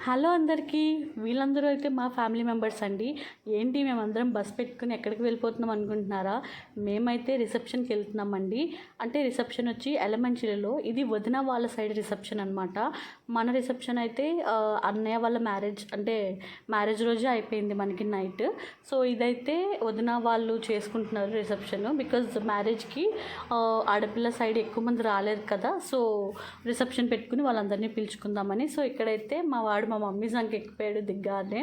Hello అందరికీ. వీళ్ళందరూ అయితే మా ఫ్యామిలీ మెంబర్స్ అండి. ఏంటి మేమందరం బస్ పెట్టుకుని ఎక్కడికి వెళ్ళిపోతున్నాం అనుకుంటున్నారా? మేమైతే రిసెప్షన్కి వెళ్తున్నామండి. అంటే రిసెప్షన్ వచ్చి ఎలమంచిలలో, ఇది వదిన వాళ్ళ సైడ్ రిసెప్షన్ అనమాట. మన రిసెప్షన్ అయితే అన్నయ్య వాళ్ళ మ్యారేజ్, అంటే మ్యారేజ్ రోజే అయిపోయింది మనకి నైట్. సో ఇదైతే వదిన వాళ్ళు చేసుకుంటున్నారు రిసెప్షన్. బికాజ్ మ్యారేజ్కి ఆడపిల్ల సైడ్ ఎక్కువ మంది రాలేదు కదా, సో రిసెప్షన్ పెట్టుకుని వాళ్ళందరినీ పిలుచుకుందామని. సో ఇక్కడైతే మా మమ్మీ సంఖ్య ఎక్కిపోయాడు దిగ్గానే.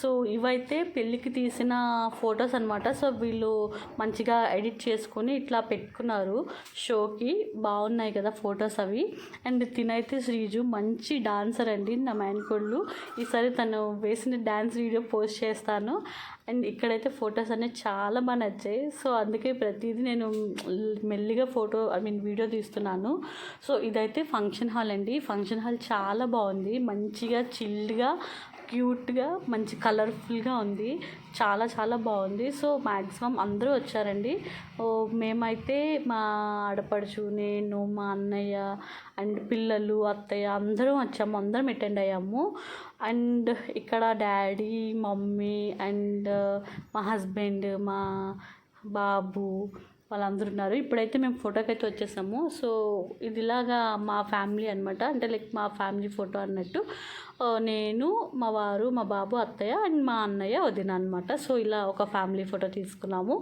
సో ఇవైతే పెళ్ళికి తీసిన ఫొటోస్ అనమాట. సో వీళ్ళు మంచిగా ఎడిట్ చేసుకొని ఇట్లా పెట్టుకున్నారు షోకి. బాగున్నాయి కదా ఫొటోస్ అవి. అండ్ తినైతే శ్రీజు మంచి డాన్సర్ అండి, నా మేనకోళ్ళు. ఈసారి తను వేసిన డ్యాన్స్ వీడియో పోస్ట్ చేస్తాను. అండ్ ఇక్కడైతే ఫొటోస్ అనేవి చాలా బాగా నచ్చాయి. సో అందుకే ప్రతిదీ నేను మెల్లిగా వీడియో తీస్తున్నాను. సో ఇదైతే ఫంక్షన్ హాల్ అండి. ఫంక్షన్ హాల్ చాలా బాగుంది, మంచిగా చిల్డ్గా క్యూట్గా మంచి కలర్ఫుల్గా ఉంది. చాలా చాలా బాగుంది. సో మ్యాక్సిమం అందరూ వచ్చారండి. మేమైతే మా ఆడపడుచు, నేను, మా అన్నయ్య అండ్ పిల్లలు, అత్తయ్య అందరం వచ్చాము, అందరం అటెండ్ అయ్యాము. అండ్ ఇక్కడ డాడీ, మమ్మీ అండ్ మా హస్బెండ్, మా బాబు వాళ్ళందరూ ఉన్నారు. ఇప్పుడైతే మేము ఫోటోకి అయితే వచ్చేసాము. సో ఇది ఇలాగా మా ఫ్యామిలీ అనమాట, అంటే లైక్ మా ఫ్యామిలీ ఫోటో అన్నట్టు. నేను, మా వారు, మా బాబు, అత్తయ్య అండ్ మా అన్నయ్య, వదిన అనమాట. సో ఇలా ఒక ఫ్యామిలీ ఫోటో తీసుకున్నాము.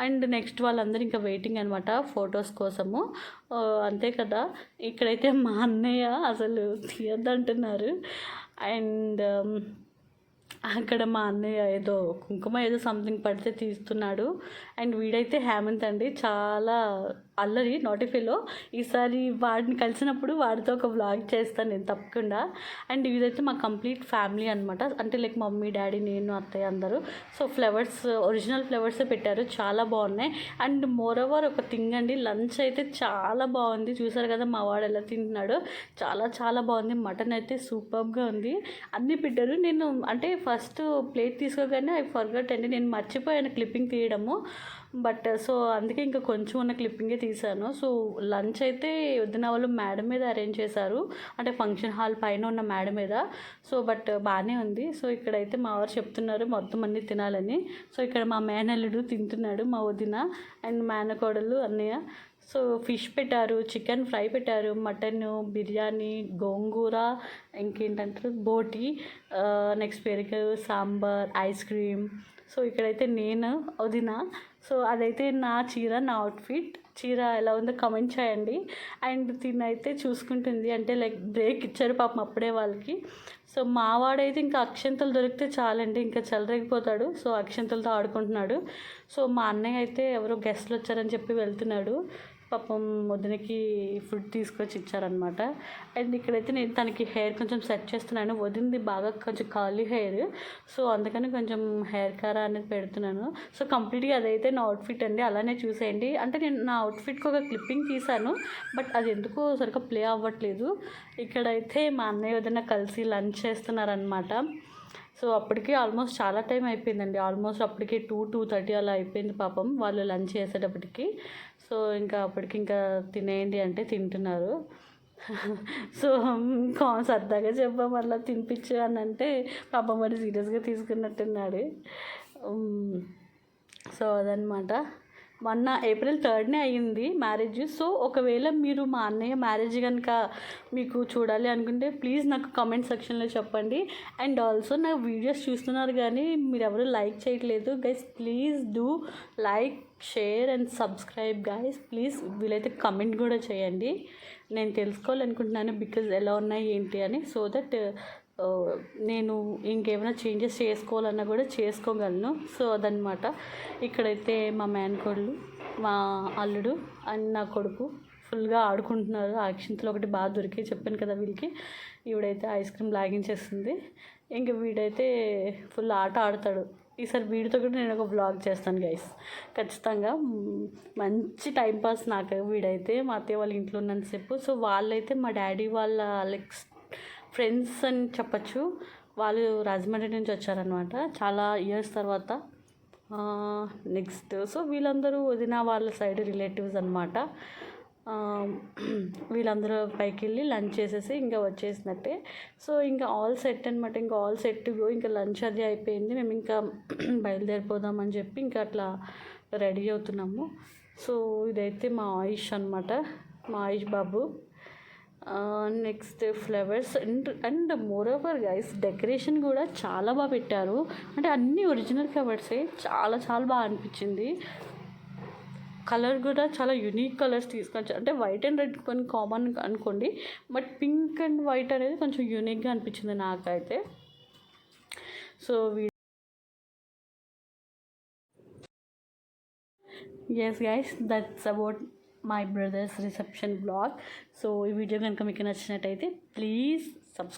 అండ్ నెక్స్ట్ వాళ్ళందరూ ఇంకా వెయిటింగ్ అనమాట ఫొటోస్ కోసము. అంతే కదా. ఇక్కడైతే మా అన్నయ్య అసలు తీయద్దంటున్నారు. అండ్ అక్కడ మా అన్నయ్య ఏదో కుంకుమ ఏదో సంథింగ్ పడితే తీస్తున్నాడు. అండ్ వీడైతే హేమంత్ అండి, చాలా అల్లరి, నోటిఫైలో. ఈసారి వాడిని కలిసినప్పుడు వాడితో ఒక వ్లాగ్ చేస్తాను నేను తప్పకుండా. అండ్ ఇదైతే మా కంప్లీట్ ఫ్యామిలీ అనమాట, అంటే లైక్ మమ్మీ, డాడీ, నేను, అత్తయ్య అందరూ. సో ఫ్లవర్స్, ఒరిజినల్ ఫ్లవర్సే పెట్టారు, చాలా బాగున్నాయి. అండ్ మోర్ ఓవర్ ఒక థింగ్ అండి, లంచ్ అయితే చాలా బాగుంది. చూసారు కదా మా వాడు ఎలా తింటున్నాడు, చాలా చాలా బాగుంది. మటన్ అయితే సూపర్గా ఉంది, అన్నీ పెట్టారు. నేను అంటే ఫస్ట్ ప్లేట్ తీసుకోగానే ఐ ఫర్గట్ అండి, నేను మర్చిపోయాను క్లిప్పింగ్ తీయడము. బట్ సో అందుకే ఇంకా కొంచెం ఉన్న క్లిప్పింగే తీశాను. సో లంచ్ అయితే వదిన వాళ్ళు మేడ మీద అరేంజ్ చేశారు, అంటే ఫంక్షన్ హాల్ పైన ఉన్న మేడ మీద. సో బట్ బాగానే ఉంది. సో ఇక్కడైతే మా వారు చెప్తున్నారు మొత్తం అన్నీ తినాలని. సో ఇక్కడ మా మేనల్లుడు తింటున్నాడు, మా వదిన అండ్ మేనకోడలు, అన్నయ్య. సో ఫిష్ పెట్టారు, చికెన్ ఫ్రై పెట్టారు, మటన్, బిర్యానీ, గోంగూర, ఇంకేంటంటారు బోటి, నెక్స్ట్ పెరుగు, సాంబార్, ఐస్ క్రీమ్. సో ఇక్కడైతే నేను, వదిన. సో అదైతే నా చీర, నా అవుట్ఫిట్. చీర ఎలా ఉందో కమెంట్ చేయండి. అండ్ తినైతే చూసుకుంటుంది, అంటే లైక్ బ్రేక్ ఇచ్చారు పాపం అప్పుడే వాళ్ళకి. సో మావాడైతే ఇంకా అక్షంతలు దొరికితే చాలండి, ఇంకా చెలరేగిపోతాడు. సో అక్షంతలతో ఆడుకుంటున్నాడు. సో మా అన్నయ్య అయితే ఎవరో గెస్ట్లు వచ్చారని చెప్పి వెళ్తున్నాడు. పాపం వదినకి ఫుడ్ తీసుకొచ్చి ఇచ్చారనమాట. అండ్ ఇక్కడైతే నేను తనకి హెయిర్ కొంచెం సెట్ చేస్తున్నాను. వదినది బాగా కొంచెం కర్లీ హెయిర్, సో అందుకని కొంచెం హెయిర్ కారా అనేది పెడుతున్నాను. సో కంప్లీట్గా అదైతే నా అవుట్ఫిట్ అండి, అలానే చూసేయండి. అంటే నేను నా అవుట్ఫిట్కి ఒక క్లిప్పింగ్ తీశాను, బట్ అది ఎందుకో సరిగ్గా ప్లే అవ్వట్లేదు. ఇక్కడైతే మా అన్నయ్య వదిన కలిసి లంచ్ చేస్తున్నారనమాట. సో అప్పటికి ఆల్మోస్ట్ చాలా టైం అయిపోయిందండి, ఆల్మోస్ట్ అప్పటికి 2-2:30 అలా అయిపోయింది పాపం వాళ్ళు లంచ్ చేసేటప్పటికి. సో ఇంకా అప్పటికి ఇంకా తినేయండి అంటే తింటున్నారు. సో సరదాగా చెప్పాం అలా తినిపించు అని అంటే పాపం మరి సీరియస్గా తీసుకున్నట్టున్నాడు. సో అదనమాట. మొన్న April 3నే అయ్యింది మ్యారేజ్. సో ఒకవేళ మీరు మా అన్నయ్య మ్యారేజ్ కనుక మీకు చూడాలి అనుకుంటే ప్లీజ్ నాకు కామెంట్ సెక్షన్లో చెప్పండి. అండ్ ఆల్సో నా వీడియోస్ చూస్తున్నారు కానీ మీరు ఎవరు లైక్ చేయట్లేదు guys. Please do like, share and subscribe guys please. వీలైతే కమెంట్ కూడా చేయండి, నేను తెలుసుకోవాలనుకుంటున్నాను బికాజ్ ఎలా ఉన్నాయి ఏంటి అని. సో దట్ నేను ఇంకేమైనా చేంజెస్ చేసుకోవాలన్నా కూడా చేసుకోగలను. సో అదనమాట. ఇక్కడైతే మా మేనకోడలు, మా అల్లుడు అండ్ నా కొడుకు ఫుల్గా ఆడుకుంటున్నారు. అక్షింతలు ఒకటి బాగా దొరికి చెప్పాను కదా వీళ్ళకి. ఈవిడైతే ఐస్ క్రీమ్ లాగించేస్తుంది. ఇంక వీడైతే ఫుల్ ఆట ఆడతాడు. ఈసారి వీడితో కూడా నేను ఒక వ్లాగ్ చేస్తాను గైస్ ఖచ్చితంగా. మంచి టైంపాస్ నాకు వీడైతే, మా అత్తయ్య వాళ్ళ ఇంట్లో ఉన్నంతసేపు. సో వాళ్ళైతే మా డాడీ వాళ్ళ లైక్ ఫ్రెండ్స్ అని చెప్పచ్చు. వాళ్ళు రాజమండ్రి నుంచి వచ్చారనమాట చాలా ఇయర్స్ తర్వాత. నెక్స్ట్ సో వీళ్ళందరూ వదిన వాళ్ళ సైడ్ రిలేటివ్స్ అనమాట. వీళ్ళందరూ పైకి వెళ్ళి లంచ్ చేసేసి ఇంకా వచ్చేసినట్టే. సో ఇంకా ఆల్ సెట్ అనమాట. ఇంకా ఆల్ సెట్ ఇంకా లంచ్ అది అయిపోయింది. మేము ఇంకా బయలుదేరిపోదామని చెప్పి ఇంకా అట్లా రెడీ అవుతున్నాము. సో ఇదైతే మా ఆయుష్ అనమాట, మా ఆయుష్ బాబు. Next flowers and more over guys decoration కూడా చాలా బాగా పెట్టారు. అంటే అన్నీ ఒరిజినల్ ఫ్లవర్సే, చాలా చాలా బాగా అనిపించింది. కలర్ కూడా చాలా యూనిక్ కలర్స్ తీసుకొచ్చి, అంటే వైట్ అండ్ రెడ్ కొన్ని కామన్ అనుకోండి, బట్ పింక్ అండ్ వైట్ అనేది కొంచెం యూనిక్గా అనిపించింది నాకైతే. So yes guys, that's about my brother's reception blog. సో ఈ వీడియో కనుక మీకు నచ్చినట్టయితే ప్లీజ్ సబ్స్క్రైబ్.